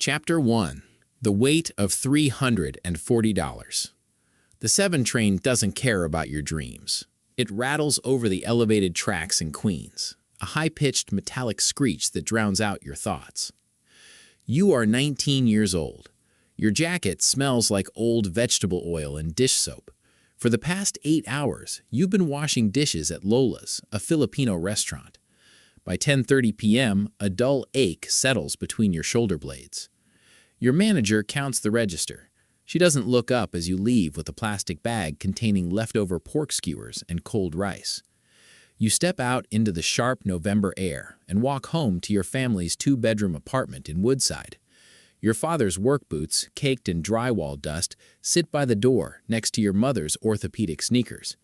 Chapter 1. The Weight of $340. The 7 train doesn't care about your dreams. It rattles over the elevated tracks in Queens, a high-pitched metallic screech that drowns out your thoughts. You are 19 years old. Your jacket smells like old vegetable oil and dish soap. For the past 8 hours, you've been washing dishes at Lola's, a Filipino restaurant. By 10:30 p.m., a dull ache settles between your shoulder blades. Your manager counts the register. She doesn't look up as you leave with a plastic bag containing leftover pork skewers and cold rice. You step out into the sharp November air and walk home to your family's 2-bedroom apartment in Woodside. Your father's work boots, caked in drywall dust, sit by the door next to your mother's orthopedic sneakers.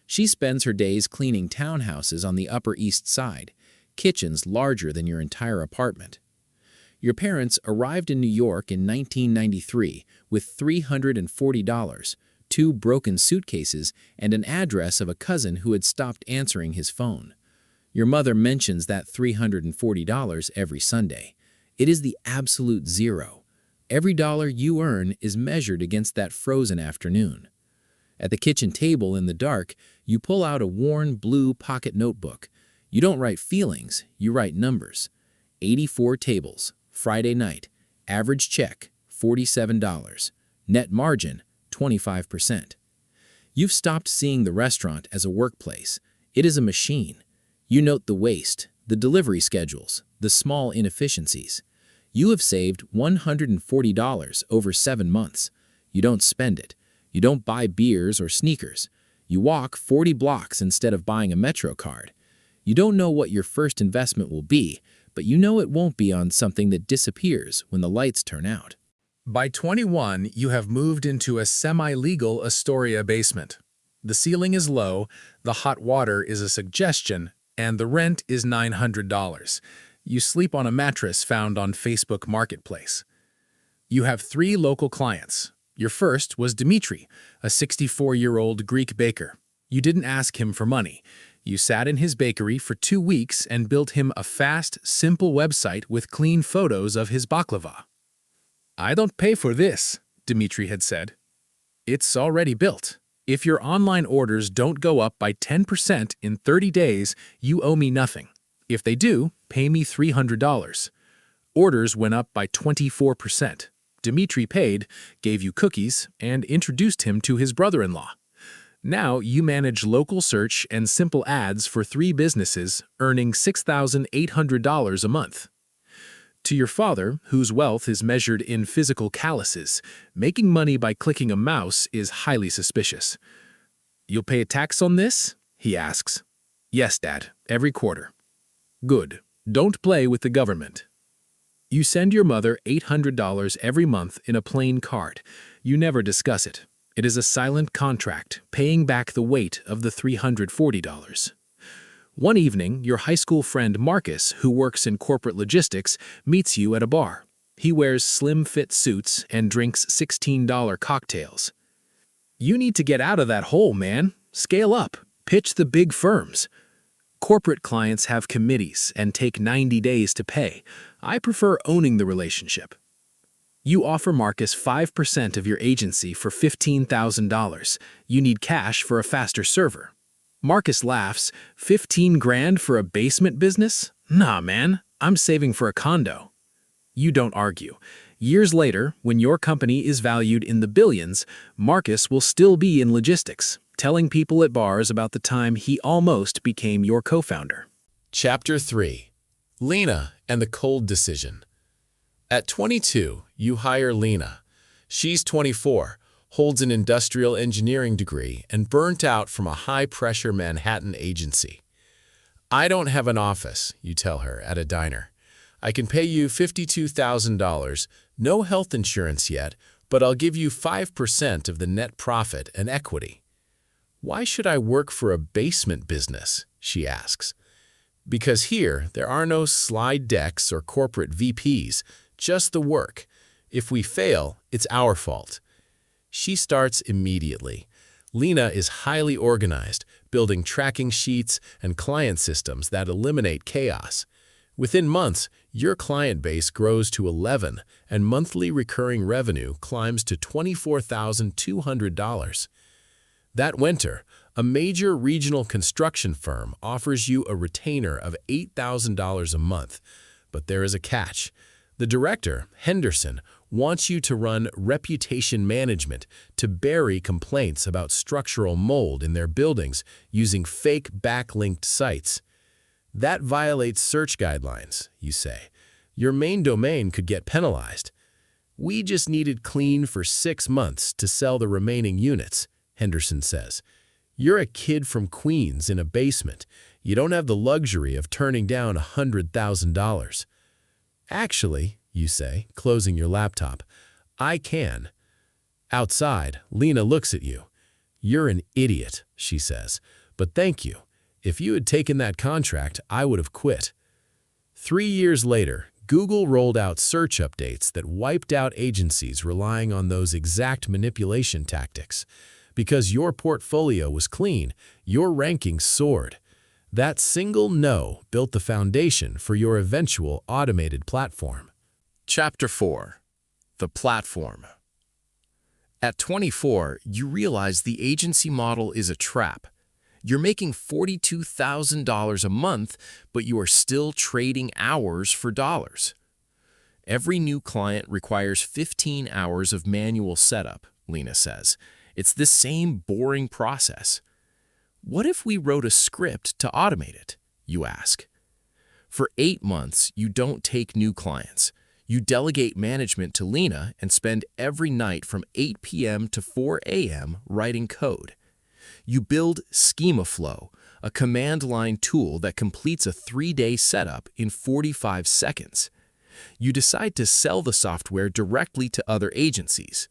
She spends her days cleaning townhouses on the Upper East Side, kitchens larger than your entire apartment. Your parents arrived in New York in 1993 with $340, 2 broken suitcases, and an address of a cousin who had stopped answering his phone. Your mother mentions that $340 every Sunday. It is the absolute zero. Every dollar you earn is measured against that frozen afternoon. At the kitchen table in the dark, you pull out a worn blue pocket notebook. You don't write feelings, you write numbers. 84 tables, Friday night, average check, $47. Net margin, 25%. You've stopped seeing the restaurant as a workplace. It is a machine. You note the waste, the delivery schedules, the small inefficiencies. You have saved $140 over 7 months. You don't spend it. You don't buy beers or sneakers. You walk 40 blocks instead of buying a Metro card. You don't know what your first investment will be, but you know it won't be on something that disappears when the lights turn out. By 21, you have moved into a semi-legal Astoria basement. The ceiling is low, the hot water is a suggestion, and the rent is $900. You sleep on a mattress found on Facebook Marketplace. You have 3 local clients. Your first was Dimitri, a 64-year-old Greek baker. You didn't ask him for money. You sat in his bakery for 2 weeks and built him a fast, simple website with clean photos of his baklava. "I don't pay for this," Dimitri had said. "It's already built. If your online orders don't go up by 10% in 30 days, you owe me nothing. If they do, pay me $300. Orders went up by 24%. Dimitri paid, gave you cookies, and introduced him to his brother-in-law. Now you manage local search and simple ads for 3 businesses, earning $6,800 a month. To your father, whose wealth is measured in physical calluses, making money by clicking a mouse is highly suspicious. "You'll pay a tax on this?" he asks. "Yes, Dad, every quarter." "Good. Don't play with the government." You send your mother $800 every month in a plain card. You never discuss it. It is a silent contract, paying back the weight of the $340. One evening, your high school friend Marcus, who works in corporate logistics, meets you at a bar. He wears slim-fit suits and drinks $16 cocktails. "You need to get out of that hole, man. Scale up. Pitch the big firms. Corporate clients have committees and take 90 days to pay. I prefer owning the relationship." You offer Marcus 5% of your agency for $15,000. You need cash for a faster server. Marcus laughs. "15 grand for a basement business? Nah, man, I'm saving for a condo." You don't argue. Years later, when your company is valued in the billions, Marcus will still be in logistics, telling people at bars about the time he almost became your co-founder. Chapter 3. Lena and the Cold Decision. At 22, you hire Lena. She's 24, holds an industrial engineering degree, and burnt out from a high-pressure Manhattan agency. "I don't have an office," you tell her at a diner. "I can pay you $52,000, no health insurance yet, but I'll give you 5% of the net profit and equity." "Why should I work for a basement business?" she asks. "Because here, there are no slide decks or corporate VPs, just the work. If we fail, it's our fault." She starts immediately. Lena is highly organized, building tracking sheets and client systems that eliminate chaos. Within months, your client base grows to 11 and monthly recurring revenue climbs to $24,200. That winter, a major regional construction firm offers you a retainer of $8,000 a month. But there is a catch. The director, Henderson, wants you to run reputation management to bury complaints about structural mold in their buildings using fake backlinked sites. That violates search guidelines, you say. Your main domain could get penalized. We just needed clean for 6 months to sell the remaining units, Henderson says. You're a kid from Queens in a basement. You don't have the luxury of turning down $100,000. Actually, you say, closing your laptop, I can. Outside, Lena looks at you. You're an idiot, she says, but thank you. If you had taken that contract, I would have quit. 3 years later, Google rolled out search updates that wiped out agencies relying on those exact manipulation tactics. Because your portfolio was clean, your ranking soared. That single no built the foundation for your eventual automated platform. Chapter 4. The Platform. At 24, you realize the agency model is a trap. You're making $42,000 a month, but you are still trading hours for dollars. Every new client requires 15 hours of manual setup, Lena says. It's the same boring process. What if we wrote a script to automate it, you ask? For 8 months, you don't take new clients. You delegate management to Lena and spend every night from 8 p.m. to 4 a.m. writing code. You build Schema Flow, a command line tool that completes a 3-day setup in 45 seconds. You decide to sell the software directly to other agencies.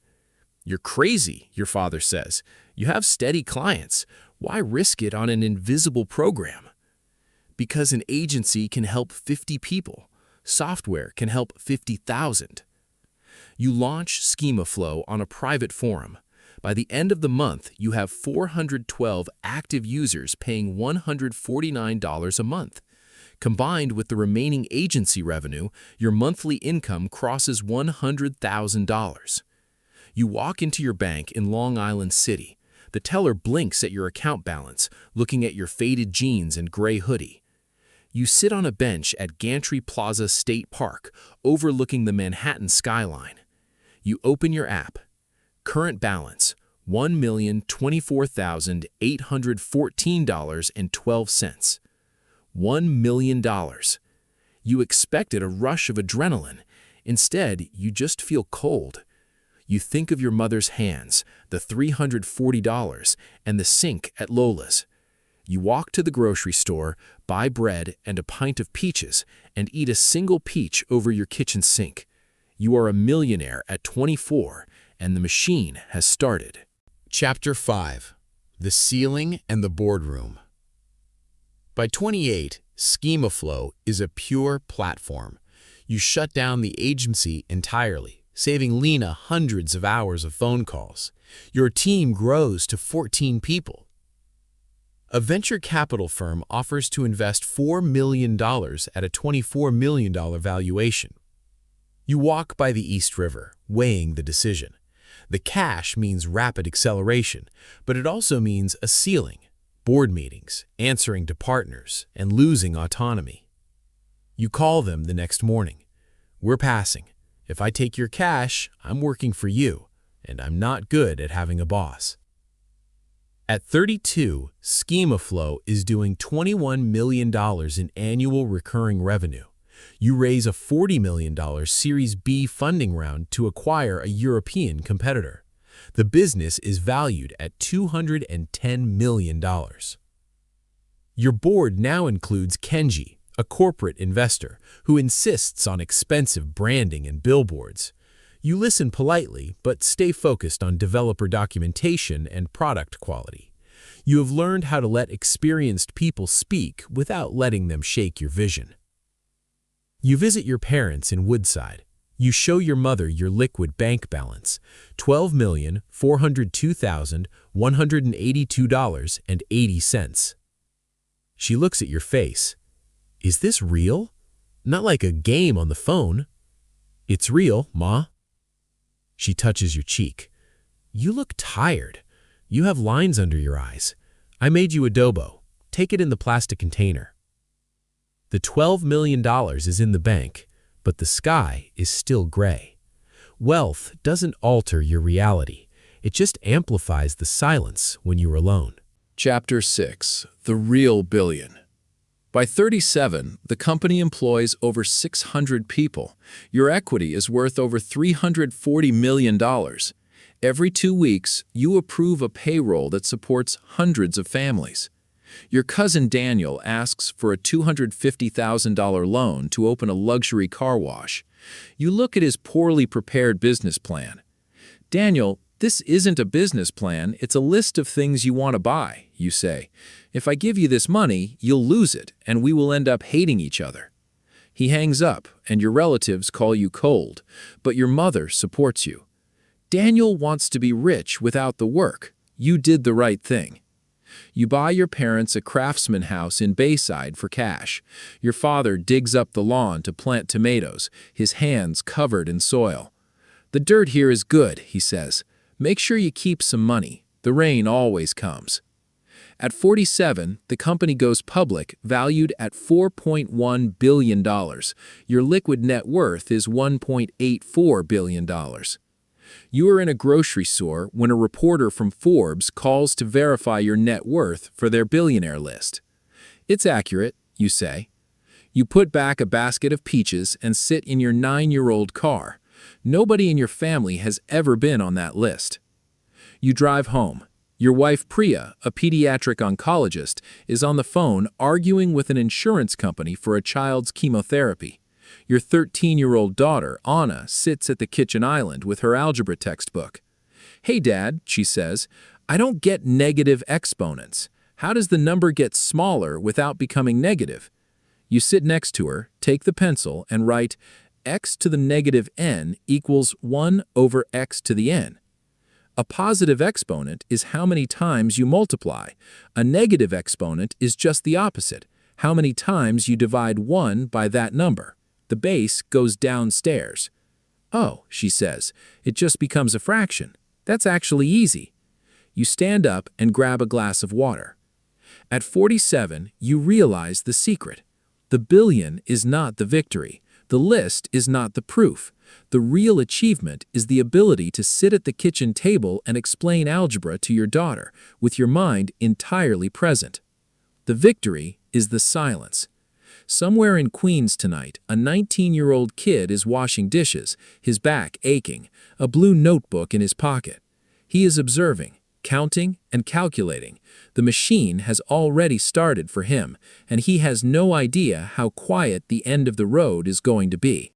You're crazy, your father says. You have steady clients. Why risk it on an invisible program? Because an agency can help 50 people. Software can help 50,000. You launch Schema Flow on a private forum. By the end of the month, you have 412 active users paying $149 a month. Combined with the remaining agency revenue, your monthly income crosses $100,000. You walk into your bank in Long Island City. The teller blinks at your account balance, looking at your faded jeans and gray hoodie. You sit on a bench at Gantry Plaza State Park, overlooking the Manhattan skyline. You open your app. Current balance, $1,024,814.12. $1 million. You expected a rush of adrenaline. Instead, you just feel cold. You think of your mother's hands, the $340, and the sink at Lola's. You walk to the grocery store, buy bread and a pint of peaches, and eat a single peach over your kitchen sink. You are a millionaire at 24, and the machine has started. Chapter 5. The Ceiling and the Boardroom. By 28, Schema Flow is a pure platform. You shut down the agency entirely, saving Lena hundreds of hours of phone calls. Your team grows to 14 people. A venture capital firm offers to invest $4 million at a $24 million valuation. You walk by the East River, weighing the decision. The cash means rapid acceleration, but it also means a ceiling, board meetings, answering to partners, and losing autonomy. You call them the next morning. We're passing. If I take your cash, I'm working for you, and I'm not good at having a boss. At 32, Schema Flow is doing $21 million in annual recurring revenue. You raise a $40 million Series B funding round to acquire a European competitor. The business is valued at $210 million. Your board now includes Kenji, a corporate investor who insists on expensive branding and billboards. You listen politely, but stay focused on developer documentation and product quality. You have learned how to let experienced people speak without letting them shake your vision. You visit your parents in Woodside. You show your mother your liquid bank balance, $12,402,182.80. She looks at your face. Is this real? Not like a game on the phone. It's real, Ma. She touches your cheek. You look tired. You have lines under your eyes. I made you adobo. Take it in the plastic container. The $12 million is in the bank, but the sky is still gray. Wealth doesn't alter your reality. It just amplifies the silence when you're alone. Chapter 6. The Real Billion. By 37, the company employs over 600 people. Your equity is worth over $340 million. Every 2 weeks, you approve a payroll that supports hundreds of families. Your cousin Daniel asks for a $250,000 loan to open a luxury car wash. You look at his poorly prepared business plan. Daniel, this isn't a business plan, it's a list of things you want to buy, you say. If I give you this money, you'll lose it, and we will end up hating each other. He hangs up, and your relatives call you cold, but your mother supports you. Daniel wants to be rich without the work. You did the right thing. You buy your parents a craftsman house in Bayside for cash. Your father digs up the lawn to plant tomatoes, his hands covered in soil. The dirt here is good, he says. Make sure you keep some money. The rain always comes. At 47, the company goes public, valued at $4.1 billion. Your liquid net worth is $1.84 billion. You are in a grocery store when a reporter from Forbes calls to verify your net worth for their billionaire list. It's accurate, you say. You put back a basket of peaches and sit in your 9-year-old car. Nobody in your family has ever been on that list. You drive home. Your wife Priya, a pediatric oncologist, is on the phone arguing with an insurance company for a child's chemotherapy. Your 13-year-old daughter, Anna, sits at the kitchen island with her algebra textbook. "Hey, Dad," she says, "I don't get negative exponents. How does the number get smaller without becoming negative?" You sit next to her, take the pencil, and write x to the negative n equals 1 over x to the n. A positive exponent is how many times you multiply. A negative exponent is just the opposite, how many times you divide 1 by that number. The base goes downstairs. "Oh," she says, "it just becomes a fraction. That's actually easy." You stand up and grab a glass of water. At 47, you realize the secret. The billion is not the victory. The list is not the proof. The real achievement is the ability to sit at the kitchen table and explain algebra to your daughter, with your mind entirely present. The victory is the silence. Somewhere in Queens tonight, a 19-year-old kid is washing dishes, his back aching, a blue notebook in his pocket. He is observing, counting, and calculating. The machine has already started for him, and he has no idea how quiet the end of the road is going to be.